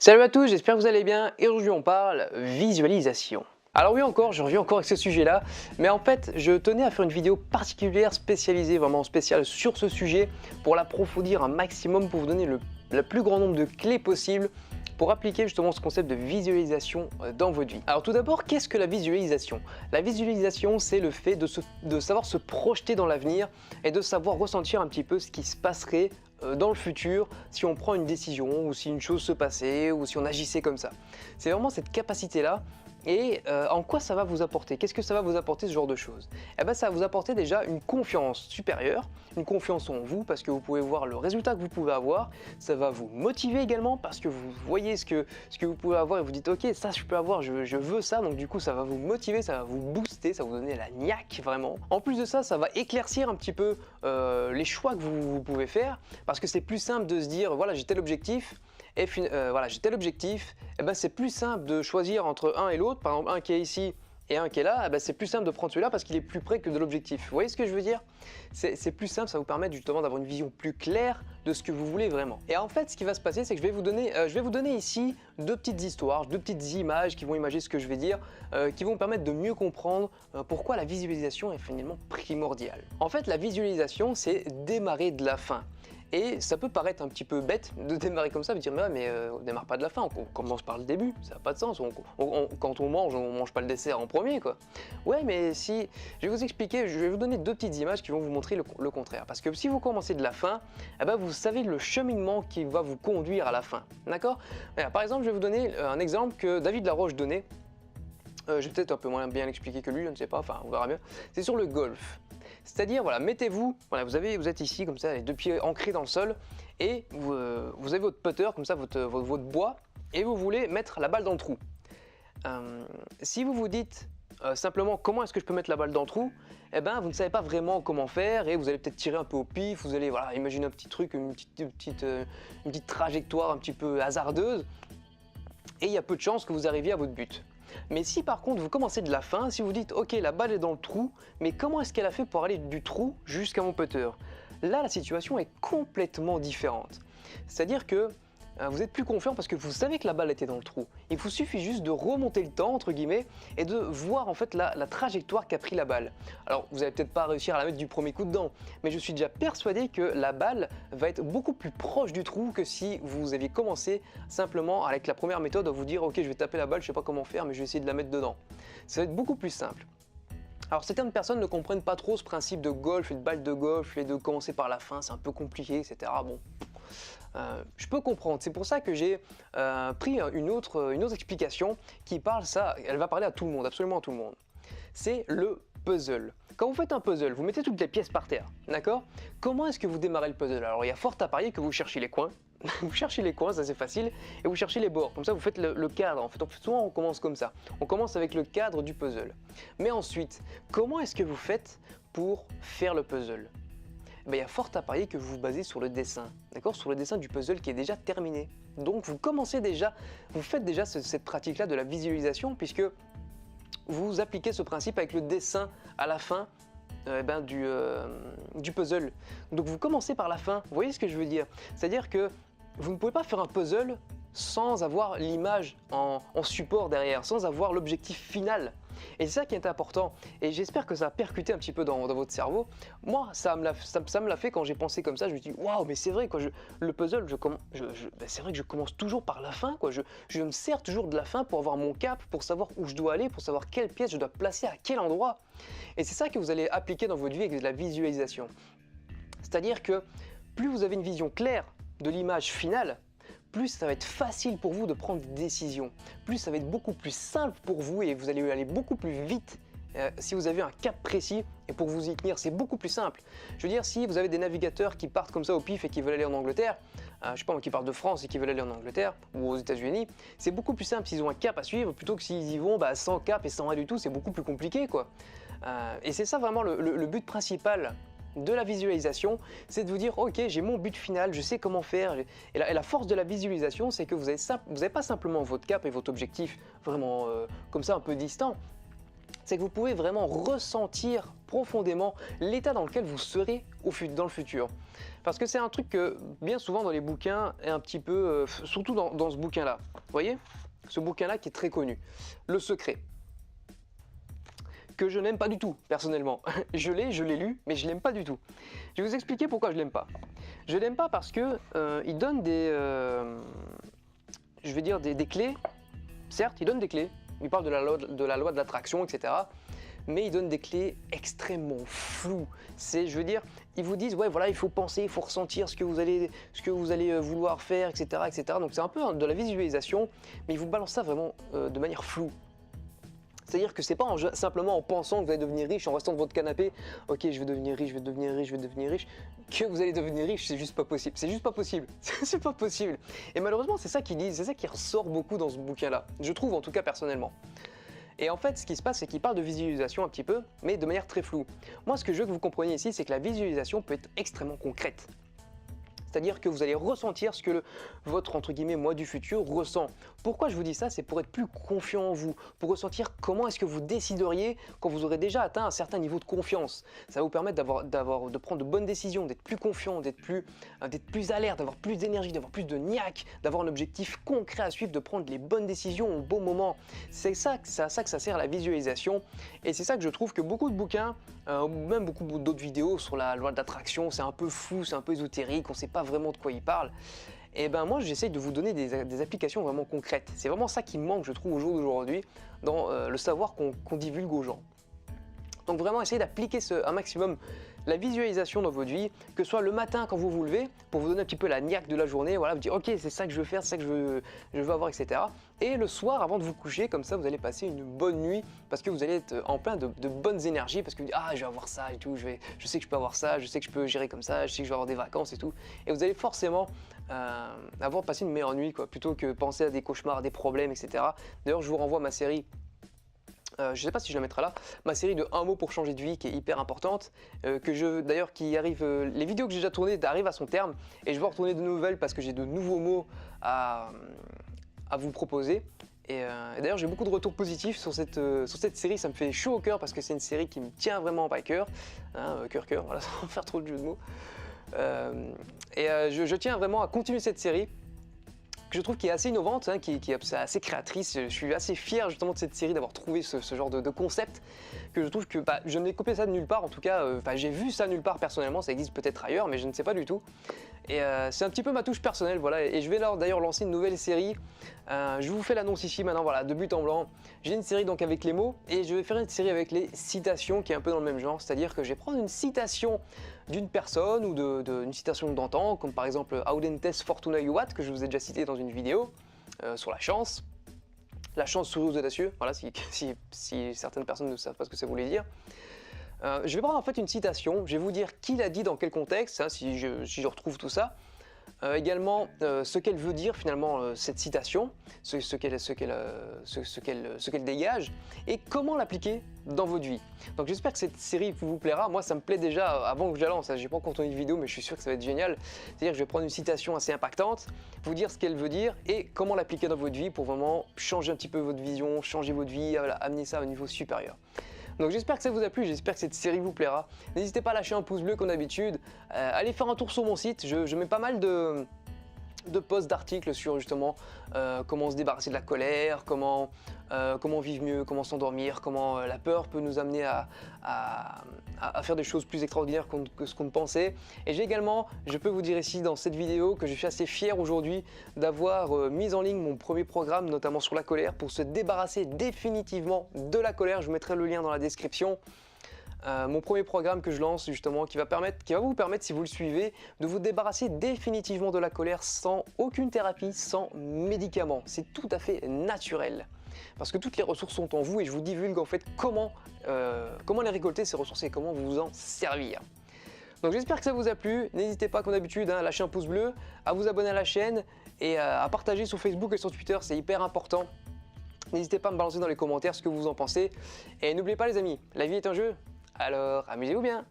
Salut à tous, j'espère que vous allez bien et aujourd'hui on parle visualisation. Alors oui encore, je reviens encore avec ce sujet-là, mais en fait je tenais à faire une vidéo particulière, spécialisée, vraiment spéciale sur ce sujet pour l'approfondir un maximum, pour vous donner le plus grand nombre de clés possible pour appliquer justement ce concept de visualisation dans votre vie. Alors tout d'abord, qu'est-ce que la visualisation? La visualisation, c'est le fait de savoir se projeter dans l'avenir et de savoir ressentir un petit peu ce qui se passerait dans le futur si on prend une décision ou si une chose se passait ou si on agissait comme ça. C'est vraiment cette capacité-là. Et en quoi ça va vous apporter? Qu'est-ce que ça va vous apporter ce genre de choses? Eh bien ça va vous apporter déjà une confiance supérieure, une confiance en vous parce que vous pouvez voir le résultat que vous pouvez avoir. Ça va vous motiver également parce que vous voyez ce que vous pouvez avoir et vous dites ok, ça je peux avoir, je veux ça. Donc du coup ça va vous motiver, ça va vous booster, ça va vous donner la niaque vraiment. En plus de ça, ça va éclaircir un petit peu les choix que vous pouvez faire parce que c'est plus simple de se dire voilà j'ai tel objectif. Et voilà, j'ai tel objectif, et ben c'est plus simple de choisir entre un et l'autre, par exemple un qui est ici et un qui est là, et ben c'est plus simple de prendre celui-là parce qu'il est plus près que de l'objectif. Vous voyez ce que je veux dire? C'est plus simple, ça vous permet justement d'avoir une vision plus claire de ce que vous voulez vraiment. Et en fait, ce qui va se passer, c'est que je vais vous donner ici deux petites histoires, deux petites images qui vont imager ce que je vais dire, qui vont vous permettre de mieux comprendre pourquoi la visualisation est finalement primordiale. En fait, la visualisation, c'est démarrer de la fin. Et ça peut paraître un petit peu bête de démarrer comme ça, de dire mais on démarre pas de la fin, on commence par le début, ça n'a pas de sens, quand on mange pas le dessert en premier quoi. Ouais mais si, je vais vous expliquer, je vais vous donner deux petites images qui vont vous montrer le contraire. Parce que si vous commencez de la fin, eh ben vous savez le cheminement qui va vous conduire à la fin, d'accord? Par exemple, je vais vous donner un exemple que David Laroche donnait, je vais peut-être un peu moins bien l'expliquer que lui, je ne sais pas, enfin on verra bien, c'est sur le golf. C'est-à-dire, voilà, mettez-vous, voilà, vous êtes ici comme ça, les deux pieds ancrés dans le sol, et vous avez votre putter, comme ça, votre bois, et vous voulez mettre la balle dans le trou. Si vous vous dites simplement comment est-ce que je peux mettre la balle dans le trou, eh ben, vous ne savez pas vraiment comment faire, et vous allez peut-être tirer un peu au pif, vous allez voilà, imaginer un petit truc, une petite trajectoire un petit peu hasardeuse, et il y a peu de chances que vous arriviez à votre but. Mais si par contre vous commencez de la fin, si vous dites ok la balle est dans le trou, mais comment est-ce qu'elle a fait pour aller du trou jusqu'à mon putter? Là la situation est complètement différente. C'est-à-dire que vous êtes plus confiant parce que vous savez que la balle était dans le trou. Il vous suffit juste de remonter le temps entre guillemets et de voir en fait la trajectoire qu'a pris la balle. Alors vous n'allez peut-être pas réussir à la mettre du premier coup dedans, mais je suis déjà persuadé que la balle va être beaucoup plus proche du trou que si vous aviez commencé simplement avec la première méthode à vous dire ok je vais taper la balle, je sais pas comment faire mais je vais essayer de la mettre dedans. Ça va être beaucoup plus simple. Alors certaines personnes ne comprennent pas trop ce principe de golf et de balle de golf et de commencer par la fin, c'est un peu compliqué, etc. Bon, je peux comprendre, c'est pour ça que j'ai pris une autre explication qui parle ça, elle va parler à tout le monde, absolument à tout le monde. C'est le puzzle. Quand vous faites un puzzle, vous mettez toutes les pièces par terre, d'accord? Comment est-ce que vous démarrez le puzzle? Alors il y a fort à parier que vous cherchez les coins, vous cherchez les coins, ça c'est facile, et vous cherchez les bords, comme ça vous faites le cadre. En fait, souvent on commence comme ça, on commence avec le cadre du puzzle. Mais ensuite, comment est-ce que vous faites pour faire le puzzle? Il y a fort à parier que vous vous basez sur le dessin, d'accord? Sur le dessin du puzzle qui est déjà terminé. Donc vous commencez déjà, vous faites déjà cette pratique-là de la visualisation puisque vous appliquez ce principe avec le dessin à la fin du puzzle. Donc vous commencez par la fin, vous voyez ce que je veux dire? C'est-à-dire que vous ne pouvez pas faire un puzzle sans avoir l'image en support derrière, sans avoir l'objectif final. Et c'est ça qui est important, et j'espère que ça a percuté un petit peu dans votre cerveau. Moi, ça me l'a fait quand j'ai pensé comme ça, je me dis waouh, mais c'est vrai quoi, le puzzle, c'est vrai que je commence toujours par la fin quoi, je me sers toujours de la fin pour avoir mon cap, pour savoir où je dois aller, pour savoir quelle pièce je dois placer à quel endroit. Et c'est ça que vous allez appliquer dans votre vie avec de la visualisation. C'est-à-dire que plus vous avez une vision claire de l'image finale, plus ça va être facile pour vous de prendre des décisions, plus ça va être beaucoup plus simple pour vous et vous allez aller beaucoup plus vite si vous avez un cap précis et pour vous y tenir, c'est beaucoup plus simple. Je veux dire, si vous avez des navigateurs qui partent comme ça au pif et qui veulent aller en Angleterre, je sais pas moi, qui partent de France et qui veulent aller en Angleterre ou aux États-Unis, c'est beaucoup plus simple s'ils ont un cap à suivre plutôt que s'ils y vont sans cap et sans rien du tout, c'est beaucoup plus compliqué quoi. Et c'est ça vraiment le but principal de la visualisation, c'est de vous dire ok j'ai mon but final, je sais comment faire, et la force de la visualisation c'est que vous n'avez pas simplement votre cap et votre objectif vraiment comme ça un peu distant, c'est que vous pouvez vraiment ressentir profondément l'état dans lequel vous serez dans le futur. Parce que c'est un truc que bien souvent dans les bouquins est un petit peu, surtout dans ce bouquin-là. Vous voyez, ce bouquin-là qui est très connu, Le Secret, que je n'aime pas du tout personnellement. Je l'ai lu, mais je l'aime pas du tout. Je vais vous expliquer pourquoi je l'aime pas. Je l'aime pas parce que il donne des, je vais dire des clés. Certes, il donne des clés. Il parle de la loi de l'attraction, etc. Mais il donne des clés extrêmement floues. Je veux dire, ils vous disent, ouais, voilà, il faut penser, il faut ressentir ce que vous allez vouloir faire, etc., etc. Donc c'est un peu de la visualisation, mais ils vous balancent ça vraiment de manière floue. C'est-à-dire que c'est pas simplement en pensant que vous allez devenir riche, en restant de votre canapé, ok, je vais devenir riche, je vais devenir riche, je vais devenir riche, que vous allez devenir riche, c'est juste pas possible. C'est juste pas possible. C'est pas possible. Et malheureusement, c'est ça qu'ils disent, c'est ça qui ressort beaucoup dans ce bouquin-là. Je trouve, en tout cas, personnellement. Et en fait, ce qui se passe, c'est qu'il parle de visualisation un petit peu, mais de manière très floue. Moi, ce que je veux que vous compreniez ici, c'est que la visualisation peut être extrêmement concrète. C'est-à-dire que vous allez ressentir ce que votre, entre guillemets, moi du futur ressent. Pourquoi je vous dis ça? C'est pour être plus confiant en vous, pour ressentir comment est-ce que vous décideriez quand vous aurez déjà atteint un certain niveau de confiance. Ça va vous permettre de prendre de bonnes décisions, d'être plus confiant, d'être plus alerte, d'avoir plus d'énergie, d'avoir plus de niaque, d'avoir un objectif concret à suivre, de prendre les bonnes décisions au bon moment. C'est ça que ça sert la visualisation. Et c'est ça que je trouve que beaucoup de bouquins, même beaucoup d'autres vidéos sur la loi de l'attraction, c'est un peu flou, c'est un peu ésotérique, on ne sait pas vraiment de quoi il parle. Et ben moi j'essaye de vous donner des applications vraiment concrètes. C'est vraiment ça qui me manque, je trouve, au jour d'aujourd'hui, dans le savoir qu'on divulgue aux gens. Donc vraiment essayez d'appliquer un maximum la visualisation dans votre vie, que ce soit le matin quand vous vous levez, pour vous donner un petit peu la niaque de la journée, voilà, vous dites ok c'est ça que je veux faire, c'est ça que je veux avoir, etc. Et le soir avant de vous coucher, comme ça vous allez passer une bonne nuit, parce que vous allez être en plein de bonnes énergies, parce que vous dites ah je vais avoir ça et tout, je sais que je peux avoir ça, je sais que je peux gérer comme ça, je sais que je vais avoir des vacances et tout. Et vous allez forcément avoir passé une meilleure nuit, quoi, plutôt que penser à des cauchemars, à des problèmes, etc. D'ailleurs je vous renvoie à ma série. Je ne sais pas si je la mettrai là, ma série de 1 mot pour changer de vie qui est hyper importante, d'ailleurs qui arrive, les vidéos que j'ai déjà tournées arrivent à son terme et je vais en retourner de nouvelles parce que j'ai de nouveaux mots à vous proposer. Et d'ailleurs j'ai beaucoup de retours positifs sur cette série, ça me fait chaud au cœur parce que c'est une série qui me tient vraiment à cœur, hein, cœur, voilà, sans faire trop de jeu de mots. Je tiens vraiment à continuer cette série, que je trouve qui est assez innovante, hein, qui est assez créatrice. Je suis assez fier justement de cette série, d'avoir trouvé ce genre de concept, que je trouve que je n'ai copié ça de nulle part, en tout cas j'ai vu ça nulle part personnellement, ça existe peut-être ailleurs mais je ne sais pas du tout. Et c'est un petit peu ma touche personnelle, voilà, et je vais d'ailleurs lancer une nouvelle série. Je vous fais l'annonce ici maintenant, voilà, de but en blanc. J'ai une série donc avec les mots et je vais faire une série avec les citations qui est un peu dans le même genre, c'est-à-dire que je vais prendre une citation d'une personne ou une citation d'antan, comme par exemple Audentes Fortuna Juvat, que je vous ai déjà cité dans une vidéo sur la chance sourit aux audacieux, voilà, si certaines personnes ne savent pas ce que ça voulait dire. Je vais prendre en fait une citation, je vais vous dire qui l'a dit, dans quel contexte, hein, si je retrouve tout ça. Également ce qu'elle veut dire finalement cette citation, ce qu'elle dégage et comment l'appliquer dans votre vie. Donc j'espère que cette série vous plaira. Moi ça me plaît déjà avant que je la lance, j'ai pas encore tourné une vidéo mais je suis sûr que ça va être génial. C'est-à-dire que je vais prendre une citation assez impactante, vous dire ce qu'elle veut dire et comment l'appliquer dans votre vie pour vraiment changer un petit peu votre vision, changer votre vie, amener ça à un niveau supérieur. Donc j'espère que ça vous a plu, j'espère que cette série vous plaira. N'hésitez pas à lâcher un pouce bleu comme d'habitude. Allez faire un tour sur mon site, je mets pas mal de posts, d'articles sur justement comment se débarrasser de la colère, comment vivre mieux, comment s'endormir, comment la peur peut nous amener à faire des choses plus extraordinaires que ce qu'on pensait. Et j'ai également, je peux vous dire ici dans cette vidéo que je suis assez fier aujourd'hui d'avoir mis en ligne mon premier programme, notamment sur la colère, pour se débarrasser définitivement de la colère. Je vous mettrai le lien dans la description. Mon premier programme que je lance justement qui va vous permettre, si vous le suivez, de vous débarrasser définitivement de la colère sans aucune thérapie, sans médicaments. C'est tout à fait naturel. Parce que toutes les ressources sont en vous et je vous divulgue en fait comment les récolter ces ressources et comment vous en servir. Donc j'espère que ça vous a plu, n'hésitez pas comme d'habitude à lâcher un pouce bleu, à vous abonner à la chaîne et à partager sur Facebook et sur Twitter, c'est hyper important. N'hésitez pas à me balancer dans les commentaires ce que vous en pensez. Et n'oubliez pas les amis, la vie est un jeu. Alors, amusez-vous bien!